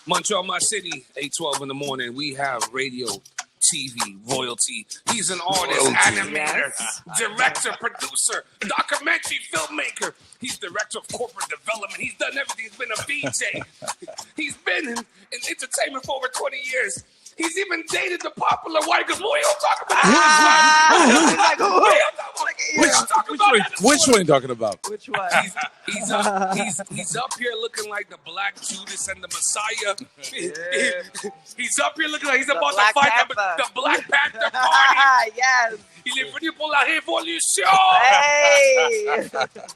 Montreal, my city, 8:12 in the morning. We have radio, TV, royalty. He's an artist, animator, director, producer, documentary filmmaker. He's director of corporate development. He's done everything. He's been a VJ. He's been in entertainment for over 20 years. He's even dated the popular white girl. We don't talk about Which one are you talking about? Which one? He's up here looking like the Black Judas and the Messiah. He's up here looking like he's about to fight the Black Panther Party. Yes. Il est venu pour la révolution. Hey.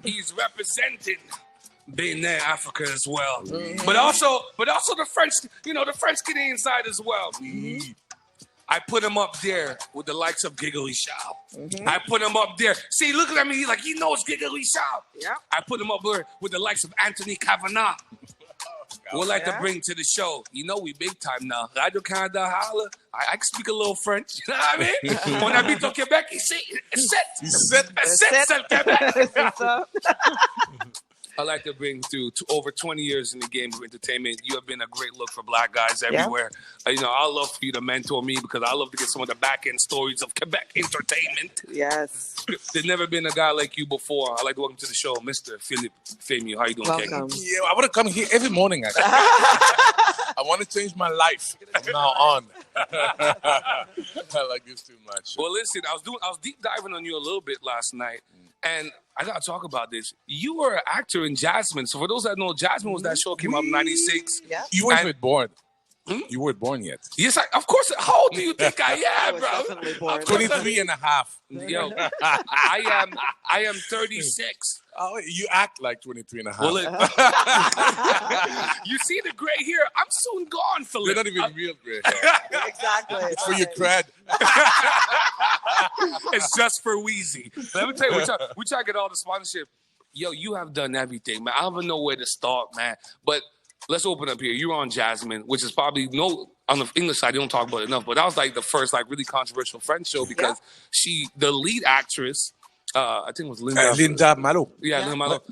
He's representing Benin, Africa as well, but also the French, the French Canadian side as well. I put him up there with the likes of Giggly Shaw. I put him up there. See, looking at me, he knows Giggly Shaw. Yeah. I put him up there with the likes of Anthony Kavanagh. We'd like to bring to the show. We big time now. Radio Canada, holla. I can speak a little French. You know what I mean? On habite au Québec, ici, c'est le Québec. I'd like to bring to over 20 years in the game of entertainment. You have been a great look for black guys everywhere. Yeah. I love for you to mentor me because I love to get some of the back end stories of Quebec entertainment. Yes. There's never been a guy like you before. I'd like to welcome to the show, Mr. Philippe Fehmiu. How you doing, Welcome. King? Yeah, I want to come here every morning. I want to change my life from now on. I like this too much. Well, listen, I was deep diving on you a little bit last night, and I gotta talk about this. You were an actor in Jasmine. So for those that know, Jasmine was that show came out in '96. Yeah. You weren't born. You weren't born yet. Yes, of course. How old do you think I am, bro? Definitely born. 23 and a half. Yo, I am 36. Oh, you act like 23 and a half. Well, you see the gray hair? I'm soon gone, Philippe. You're not even real gray hair. Exactly. It's for your cred. It's just for Wheezy. Let me tell you, we try to get all the sponsorship. Yo, you have done everything, man. I don't even know where to start, man. But let's open up here. You're on Jasmine, which is probably on the English side, they don't talk about it enough. But that was like the first really controversial French show because the lead actress, I think it was Linda Malo. Yeah, Linda Malo.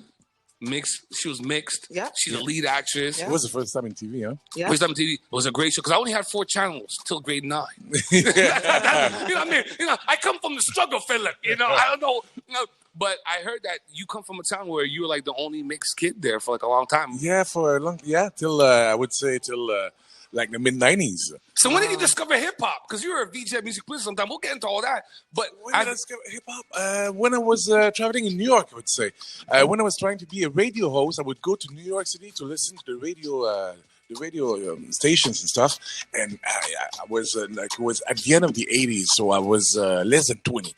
Mixed. She was mixed. Yeah. She's a lead actress. It was the first time in TV, huh? Yeah. First time on TV. It was a great show because I only had 4 channels till grade 9. You know what I mean? I come from the struggle, Philip. I don't know. But I heard that you come from a town where you were like the only mixed kid there for like a long time. Yeah, for a long, till I would say till like the mid-90s. So when did you discover hip hop? Because you were a VJ music producer sometime. We'll get into all that. But when did I discover hip hop? When I was traveling in New York, I would say. When I was trying to be a radio host, I would go to New York City to listen to the radio stations and stuff. And I was it was at the end of the 80s, so I was less than 20.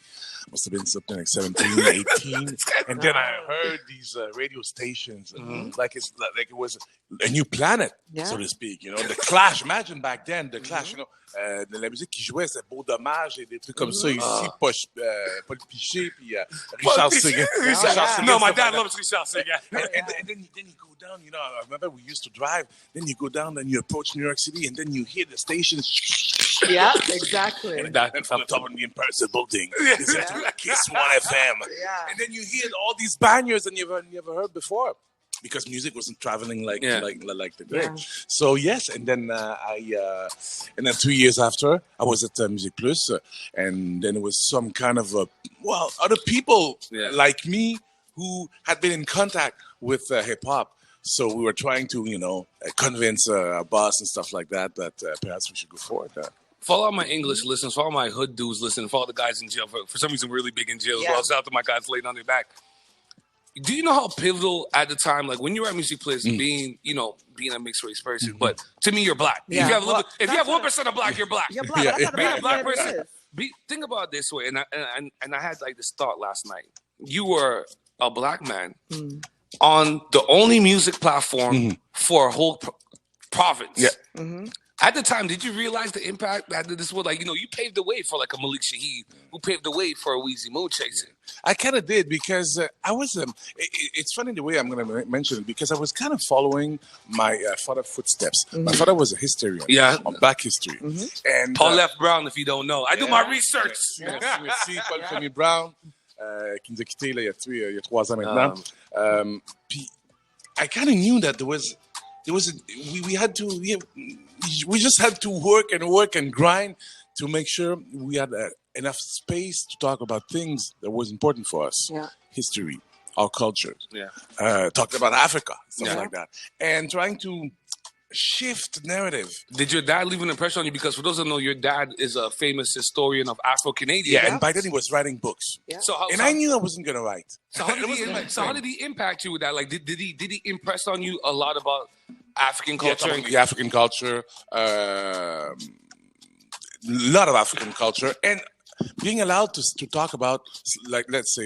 Must have been something like 17, 18. And then I heard these radio stations like it was a new planet, so to speak. The Clash. Imagine back then, the Clash, de la musique qui jouait, c'est Beau Dommage et des trucs comme ça ici, Paul Piché, puis Richard Seguin. No, my dad loves Richard Seguin. And then you go down, I remember we used to drive, then you go down, then you approach New York City, and then you hear the stations. Yeah, exactly. And that from top of the Empire State Building. It's like Kiss 1 FM. Yeah. And then you hear all these bangers that you never heard before. Because music wasn't traveling like today. Yeah. So yes, and then and then 2 years after, I was at Music Plus, and then it was some kind of other people like me who had been in contact with hip hop. So we were trying to convince our boss and stuff like that perhaps we should go forward. For all my English listeners, for all my hood dudes listening, for all the guys in jail, for some reason really big in jail. Yeah. Well, shout out to my guys laying on their back. Do you know how pivotal at the time, like when you were at Music Place, being a mixed race person, but to me, you're black. Yeah. If you have 1% of black, you're black. You're black. Yeah. Being a black person. Think about it this way, and I had like this thought last night. You were a black man on the only music platform for a whole province. Yeah. Mm-hmm. At the time, did you realize the impact that this was like? You paved the way for like a Malik Shaheed, who paved the way for a Weezy Moon Chasing. I kind of did because I was. It's funny the way I'm going to mention it because I was kind of following my father's footsteps. My father was a historian on Black history. And Paul F. Brown, if you don't know, I do my research. Merci, Paul Fehmiu Brown, qui nous a quittés là, il y a 3 ans maintenant. Puis I kind of knew that there was there was we just had to work and grind to make sure we had enough space to talk about things that was important for us. Yeah. History, our culture. Yeah. Talking about Africa, stuff Yeah. like that. And trying to shift narrative. Did your dad leave an impression on you? Because for those who know, your dad is a famous historian of Afro-Canadian. Yeah, and by then he was writing books. Yeah. And I knew I wasn't going to write. So how did he impact you with that? Like, did he impress on you a lot about African culture? The African culture, a lot of African culture, and being allowed to talk about, like, let's say,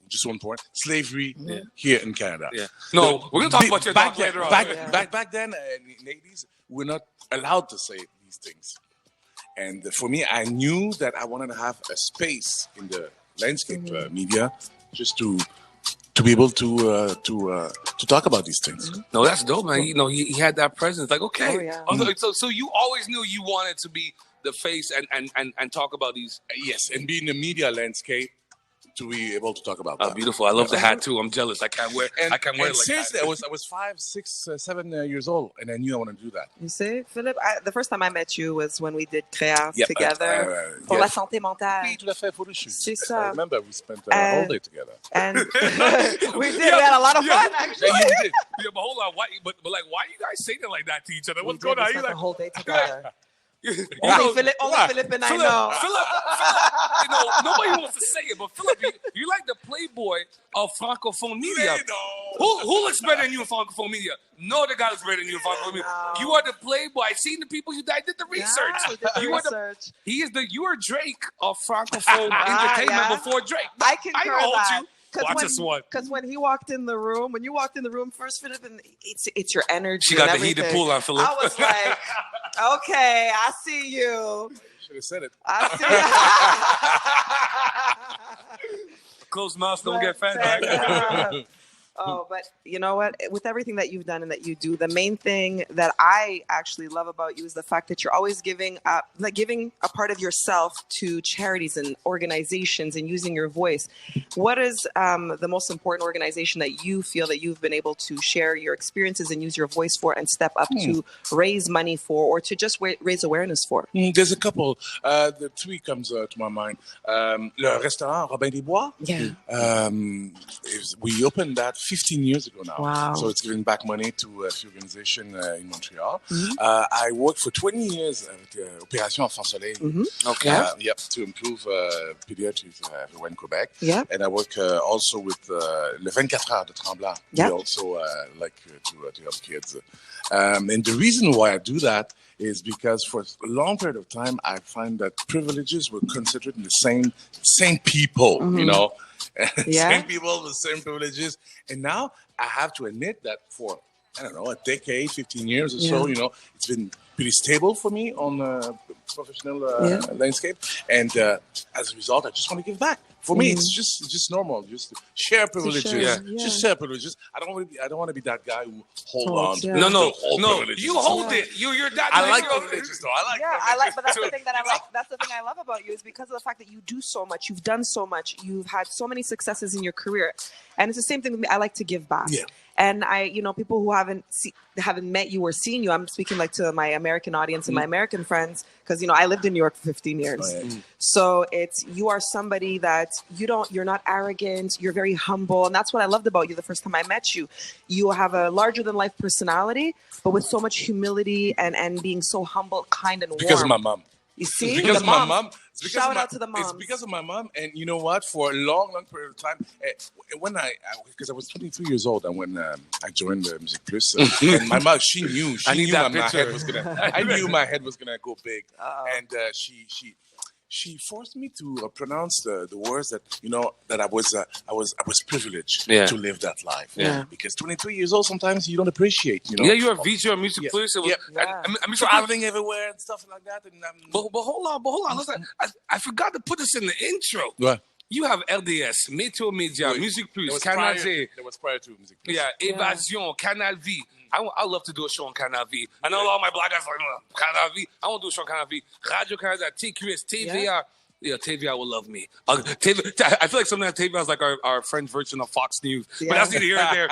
just one point, slavery here in Canada. Yeah. No, we're going to talk about your talk later on. Back then, in the 80s, we're not allowed to say these things. And for me, I knew that I wanted to have a space in the landscape media just to be able to talk about these things. No, that's dope, man. You know, he had that presence. Like, okay. Oh, yeah. So you always knew you wanted to be the face and talk about these. Yes, and be in the media landscape to be able to talk about that. Beautiful. I love the hat too. I'm jealous. I can't wear it like seriously, that. I was 5, 6, 7 years old, and I knew I wanted to do that. You see, Philippe, the first time I met you was when we did Créas together pour yes. la santé mentale. Oui, tout à fait, photo shoot. C'est I ça. remember we spent a whole day together. And we did. We had a lot of fun, actually. Yeah, you did. Yeah, but hold on. Why you guys saying it like that to each other? What's We going on? spent You the like whole day together. only Philippe and I know. Philip, you know, nobody wants to say it, but Philip, you like the playboy of Francophone media. Who looks better than you in Francophone media? No other guy looks better than you in Francophone media. No. You are the playboy. I seen the people I did the research. Yeah, we did the You are research. you are Drake of Francophone entertainment yeah. before Drake. I concur don't hold that. you. Watch this one. Because when he walked in the room, when you walked in the room first, Philippe, and it's your energy. She got and the heated everything. pool on, Philip. I was like, okay, I see you. Should have said it. I see you. Closed mouths don't get fed. Right? Oh, but you know what? With everything that you've done and that you do, the main thing that I actually love about you is the fact that you're always giving a part of yourself to charities and organizations and using your voice. What is the most important organization that you feel that you've been able to share your experiences and use your voice for and step up to raise money for or to just raise awareness for? There's a couple. The three comes to my mind. Le restaurant Robin des Bois. Yeah. We opened that 15 years ago now. Wow. So it's giving back money to a few organizations in Montreal. I worked for 20 years at Opération Enfant Soleil. Okay. To improve pediatrics everywhere in Quebec. Yep. And I work also with Le 24 Heures de Tremblant. Yep. We also like to help kids. And the reason why I do that is because for a long period of time, I find that privileges were considered the same people, you know, same people with the same privileges. And now I have to admit that for, I don't know, a decade, 15 years or so, you know, it's been pretty stable for me on the professional landscape. And as a result, I just want to give back. For me, it's just normal. Just share privileges. Just share privileges. I don't want to be that guy who hold on. Yeah. No. Privileges. You hold it. You're that. I like privileges, though. I like, but that's the thing that I like. That's the thing I love about you is because of the fact that you do so much, you've done so much, you've had so many successes in your career, and it's the same thing with me. I like to give back. Yeah. And people who haven't met you or seen you, I'm speaking like to my American audience and my American friends, because I lived in New York for 15 years. So you are somebody that you're not arrogant, you're very humble, and that's what I loved about you the first time I met you. You have a larger than life personality, but with so much humility and being so humble, kind, and warm. Because of my mom. You see, It's because of my mom. Shout out to the moms. It's because of my mom, and you know what? For a long period of time, when because I was 23 years old, and when I joined Music Plus, and my mom, she knew my head was gonna. I knew my head was gonna go big, and she forced me to pronounce the words that that I was privileged to live that life. Yeah. Because 23 years old, sometimes you don't appreciate. Yeah, you're a VJ on Music Plus. I'm traveling everywhere and stuff like that. And but hold on. Listen, I forgot to put this in the intro. What? You have LDS, Météo Média, Music Plus, Canal Z. That was prior to Music Plus. Yeah, Évasion, Canal V. I love to do a show on Canal V. I know all my black guys are like, Canal V. I want to do a show on Canal V. Radio Canada, TQS, TVA. Yeah, TVA will love me. I feel like sometimes TVA is like our French version of Fox News. But that's neither here nor there.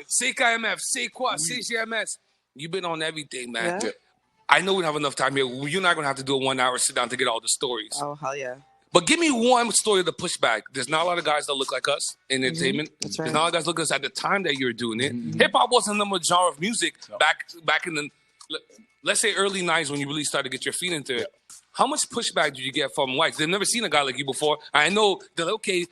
CKMF, C'est quoi, CGMS. You've been on everything, man. Yeah. I know we don't have enough time here. You're not going to have to do a 1 hour sit down to get all the stories. Oh, hell yeah. But give me one story of the pushback. There's not a lot of guys that look like us in entertainment. That's right. There's not a lot of guys that look like us at the time that you were doing it. Hip-hop wasn't the number genre of music back in the, let's say, early 90s when you really started to get your feet into it. How much pushback did you get from whites? They've never seen a guy like you before. I know they're like, okay,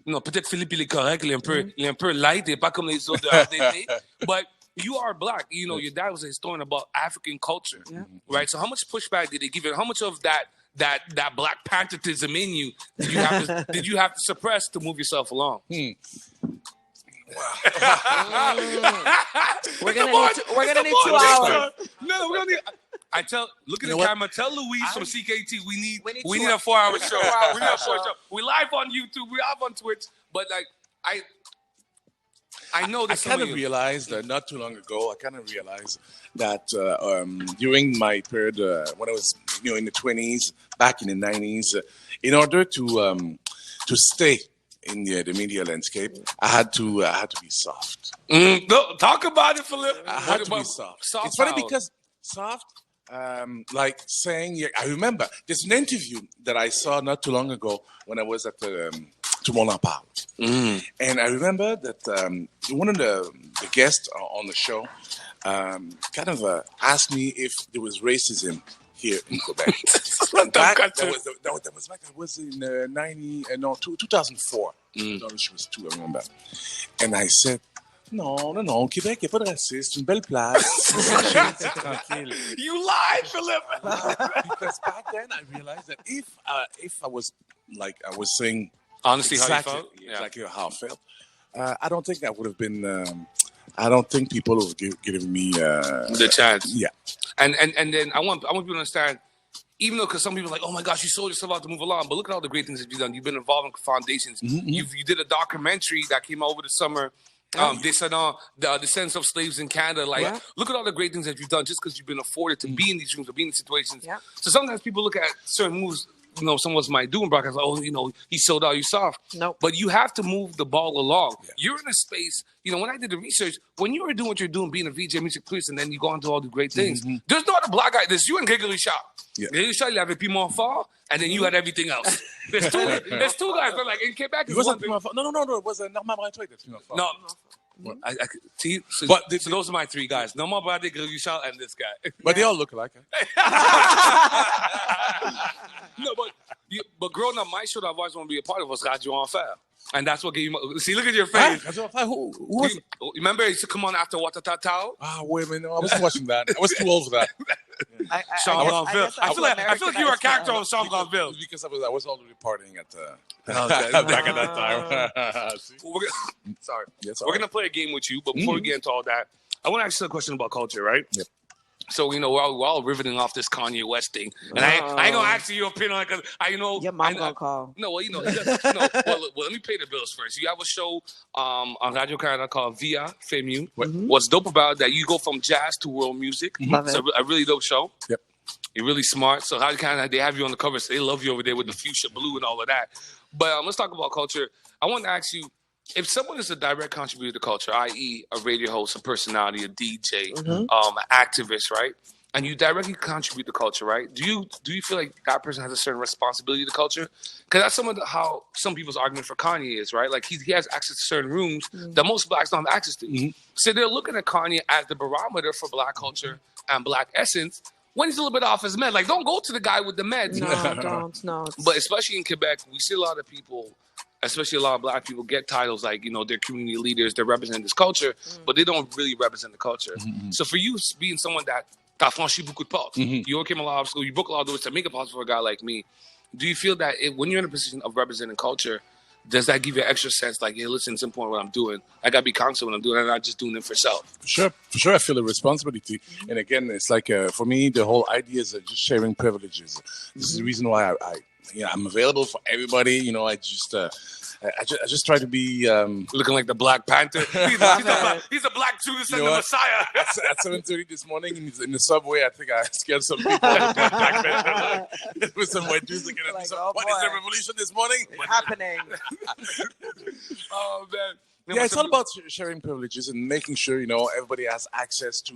peut-être Philippe il est correct, il est un peu light, il est pas comme les autres de RDT. But you are black. You know, your dad was a historian about African culture, right? So how much pushback did they give you? How much of that Black Pantherism in you did you have to suppress to move yourself along? Wow. We're gonna need 2 hours. No, we're gonna need. Look at the camera. Tell Louise from CKT we need a 4 hour show. We need a 4 hour show. We live on YouTube. We live on Twitch. But like I know this. I kind of realized not too long ago. I kind of realized that during my period when I was in the 20s, back in the 90s, in order to stay in the media landscape, I had to be soft. No, talk about it, Philippe. I had to be soft. It's funny because soft, like saying, I remember there's an interview that I saw not too long ago when I was at the Tout le monde en parle. And I remember that one of the guests on the show kind of asked me if there was racism here in Quebec. That was in 2004. She was 2, I remember. And I said, non, Québec, il n'y a pas de racisme, c'est une belle place. You lied, Philippe. Because back then I realized that if I was like I was saying honestly exactly, how you felt, exactly how I felt, I don't think I would have been. I don't think people would have given me the chance. Yeah, and then I want people to understand. Even though, because some people are like, oh my gosh, you sold yourself out to move along. But look at all the great things that you've done. You've been involved in foundations. You did a documentary that came out over the summer. The Descendants of Slaves in Canada. Like, look at all the great things that you've done just because you've been afforded to be in these rooms or be in these situations. Yeah. So sometimes people look at certain moves, some of us might do in broadcast, like, oh, he sold out, you soft. Nope. But you have to move the ball along. Yeah. You're in a space, when I did the research, when you were doing what you're doing, being a VJ music producer, and then you go on to all the great things, there's no other black guy. There's you and Gregory Shaw. Yeah. Gregory Shaw, you have a Pimon Fall, and then you had everything else. There's two guys, but like in Quebec, it wasn't Pimon Fall. No, it was Normand Brantway that's Pimon Fall. No. I see. So, so those are my 3 guys. Normand Brantway, Gregory Shaw, and this guy. But they all look alike. No, but growing up, my show that I've always wanted to be a part of was Radio Enfer. And that's what gave you. See, look at your face. Who was it? Remember, he used to come on after Watatata? Wait a minute. No, I wasn't watching that. I was too old for that. Sean Granville. I feel like you were a character on Sean Granville. Because I was already partying at back at that time. Sorry. We're going to play a game with you, but before we get into all that, I want to ask you a question about culture, right? Yep. So, we're all riveting off this Kanye West thing. And I ain't going to ask you your opinion on it because I know. Your mom going to call. No, well, well, let me pay the bills first. You have a show on Radio Canada called Via Fehmiu. What's dope about it that you go from jazz to world music. Love it's it. a really dope show. Yep. You're really smart. So Radio Canada, they have you on the cover. So they love you over there with the fuchsia blue and all of that. But let's talk about culture. I want to ask you, if someone is a direct contributor to culture, i.e. a radio host, a personality, a DJ, an activist, right? And you directly contribute to culture, right? Do you feel like that person has a certain responsibility to culture? Because that's how some people's argument for Kanye is, right? Like he has access to certain rooms that most blacks don't have access to. So they're looking at Kanye as the barometer for black culture and black essence when he's a little bit off his meds. Like, don't go to the guy with the meds. No, don't. No. But especially in Quebec, we see a lot of people, especially a lot of black people, get titles like, they're community leaders, they represent this culture, but they don't really represent the culture. So for you, being someone that t'as franchi beaucoup de portes, you overcame a lot of obstacles, you broke a lot of doors to make it possible for a guy like me, do you feel that when you're in a position of representing culture, does that give you an extra sense like, hey, listen, it's important what I'm doing. I got to be conscious of what I'm doing. I'm not just doing it for self. For sure. I feel a responsibility. And again, it's like, for me, the whole idea is just sharing privileges. This is the reason why I'm available for everybody. I just try to be looking like the Black Panther. He's a black Judas and the Messiah. At 7:30 this morning in the subway, I think I scared some people. Black Panther with some white dudes looking at me. What is the revolution this morning? It's happening. Oh man! Yeah, it's all about sharing privileges and making sure everybody has access to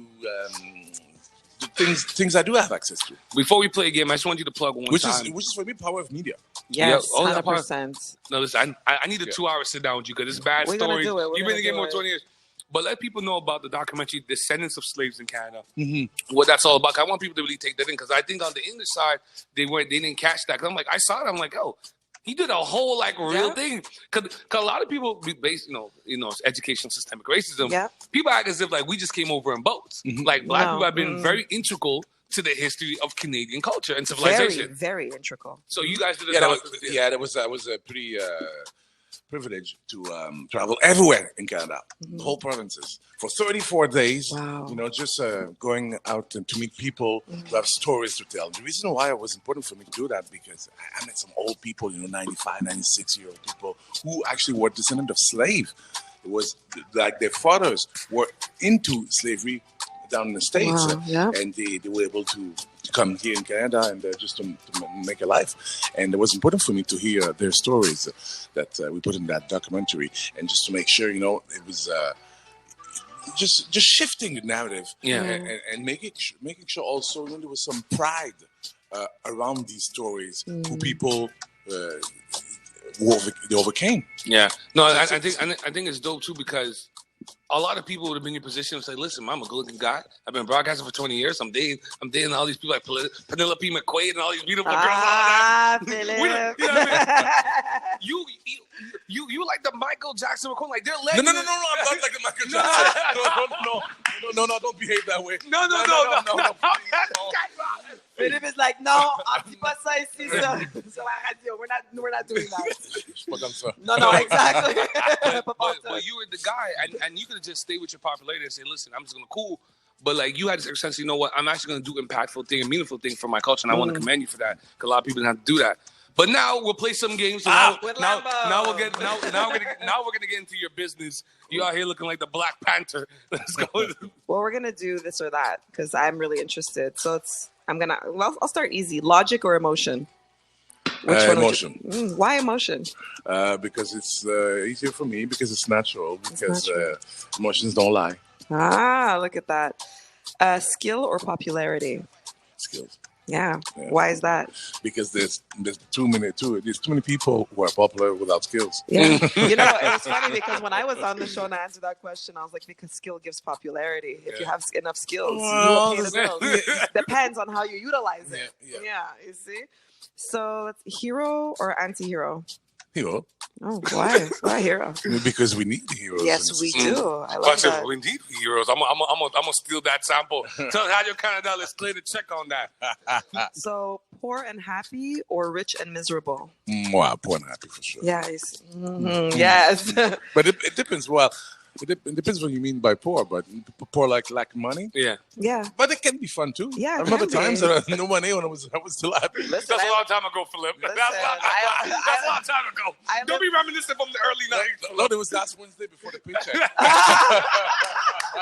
the things I do have access to. Before we play a game, I just want you to plug one time. Which is for me, power of media. Yes, Yeah, 100%. No, listen, I need a 2 hour sit down with you because it's bad We're gonna stories. do it. You've been in the game over 20 years. But let people know about the documentary Descendants of Slaves in Canada. What that's all about. I want people to really take that in because I think on the English side they didn't catch that. Cause I'm like, I saw it. I'm like, oh, he did a whole real thing. Cause a lot of people based, educational systemic racism. Yeah. People act as if we just came over in boats. Like black people have been very integral to the history of Canadian culture and civilization. Very, very integral. So you guys did a that was a pretty privilege to travel everywhere in Canada, the whole provinces, for 34 days. Wow. Just going out and to meet people who have stories to tell. The reason why it was important for me to do that because I met some old people, 95, 96-year-old people who actually were descendants of slaves. It was like their fathers were into slavery down in the States, and they were able to come here in Canada and just to make a life. And it was important for me to hear their stories that we put in that documentary, and just to make sure, it was just shifting the narrative, and making sure also there was some pride around these stories who people they overcame. Yeah, no, I think it's dope too because a lot of people would have been in your position and say, "Listen, I'm a good-looking guy. I've been broadcasting for 20 years. I'm dating all these people like Penelope McQuaid and all these beautiful girls." Philippe. You like the Michael Jackson recording? Like they're legends. No, I'm not like the Michael Jackson. No, don't behave that way. No. Philippe is like, no, on dit pas ça ici sur la radio. We're not doing that. No, exactly. but you were the guy, and you could have just stayed with your popularity and say, "Listen, I'm just gonna cool." But you had this sense, you know what? I'm actually gonna do impactful thing and meaningful thing for my culture, and I want to commend you for that. Because a lot of people didn't have to do that. But now we'll play some games. So now we're gonna get into your business. You out here looking like the Black Panther. Let's go. Well, we're gonna do this or that because I'm really interested. So I'll start easy. Logic or emotion? Which one? Emotion. Why emotion? Because it's easier for me. Because it's natural. Because emotions don't lie. Look at that. Skill or popularity? Skills. Yeah. Why is that? Because there's too many people who are popular without skills. Yeah. It's funny because when I was on the show and I answered that question, I was like, because skill gives popularity. If you have enough skills, you will pay the bills. Depends on how you utilize it. Yeah, you see? So it's hero or anti-hero? Hero. Oh, why? Why hero? Because we need heroes. Yes, we do. I love that. We need heroes. I'm gonna steal that sample. Tell Radio Canada, let's play the check on that. So poor and happy or rich and miserable? Wow, poor and happy for sure. Yes. Yes. But it depends. Well, it depends what you mean by poor, but poor like money. Yeah. Yeah. But it can be fun too. Yeah. I remember times that I had no money when I was still happy. That's a long time ago, Philippe. That's a long time ago. Don't be reminiscing from the early 90s. No, it was last Wednesday before the paycheck.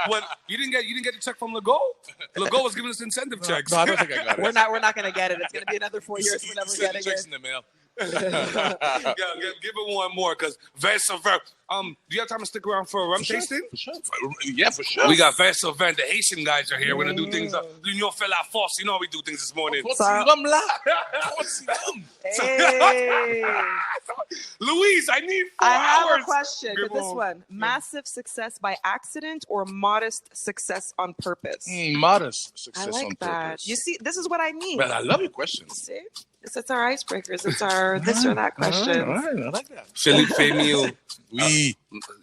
What, you didn't get the check from Legault? Legault was giving us incentive checks. No, I don't think I got it. We're not going to get it. It's going to be another 4 years. We're never getting checks it. in the mail. Give it one more, because Versavan. Do you have time to stick around for a rum tasting? For sure. Yeah, for sure. We got Versavan. The Haitian guys are here. We're gonna do things. L'Union fait la force. You know how we do things this morning. Hey. Louise, I need 4 I hours. have a question for this one. Massive success by accident or modest success on purpose? Modest success I like on that. purpose. You see, this is what I mean. Well, I love your questions. See? It's our icebreakers. It's our this or that question. All right, I like that. Philippe Fehmiu.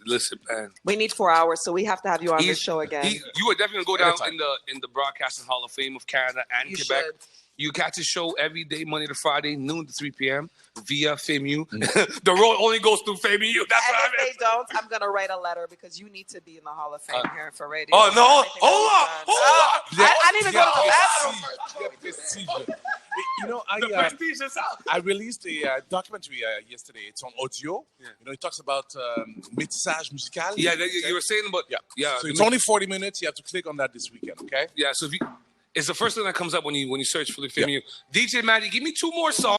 Listen, man. We need 4 hours, so we have to have you on the show again. You are definitely going to go down in the Broadcasting Hall of Fame of Canada and Quebec. Should. You catch a show every day, Monday to Friday, noon to 3 p.m. via Fehmiu. The road only goes through Fehmiu. That's and what if they don't, I'm going to write a letter because you need to be in the Hall of Fame here for radio. Oh, no. Hold on. I need to go to the bathroom first. I released a documentary yesterday. It's on audio. Yeah. It talks about métissage musical. Yeah, you were saying about... Yeah. So it's only 40 minutes. You have to click on that this weekend, okay? Yeah, so it's the first thing that comes up when you search Philippe Fehmiu. DJ Maddie, give me 2 more songs.